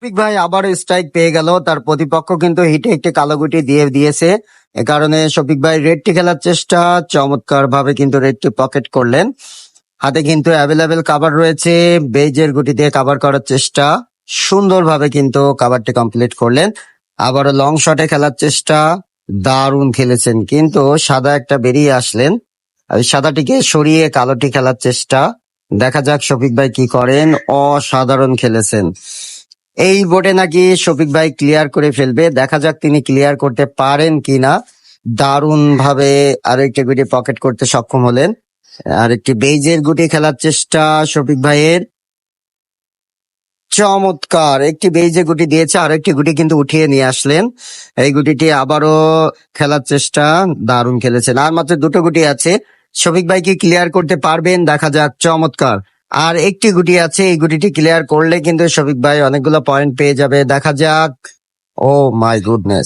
শফিক ভাই আবার স্ট্রাইক পেয়ে গেল, তার প্রতিপক্ষ কিন্তু হিটে একটি কালো গুটি দিয়ে দিয়েছে। এ কারণে শফিক ভাই রেডটি খেলার চেষ্টা, চমৎকার ভাবে কিন্তু রেডটি পকেট করলেন। হাতে কিন্তু অ্যাভেলেবেল কাভার রয়েছে, বেজের গুটি দিয়ে কাভার করার চেষ্টা, সুন্দরভাবে কিন্তু কাভারটি কমপ্লিট করলেন। আবারও লং শটে খেলার চেষ্টা, দারুণ খেলেছেন, কিন্তু সাদা একটা বেরিয়ে আসলেন। আর সাদাটিকে সরিয়ে কালোটি খেলার চেষ্টা, দেখা যাক শফিক ভাই কি করেন। অসাধারণ খেলেছেন। এই বোর্ডে নাকি শফিক ভাই ক্লিয়ার করে ফেলবে, দেখা যাক তিনি ক্লিয়ার করতে পারেন কিনা। দারুণ ভাবে আরেকটি গুটি পকেট করতে সক্ষম হলেন। আরেকটি বেইজের গুটি খেলার চেষ্টা শফিক ভাইয়ের, চমৎকার একটি বেইজে গুটি দিয়েছে, আরেকটি গুটি কিন্তু উঠিয়ে নিয়ে আসলেন। এই গুটিটি আবারও খেলার চেষ্টা, দারুণ খেলেছেন। আর মাত্র দুটো গুটি আছে, শফিক ভাই কি ক্লিয়ার করতে পারবেন, দেখা যাক। চমৎকার, আর একটি গুটি আছে, এই গুটিটি ক্লিয়ার করলে কিন্তু শফিক ভাই অনেকগুলো পয়েন্ট পেয়ে যাবে, দেখা যাক। ও মাই গুডনেস।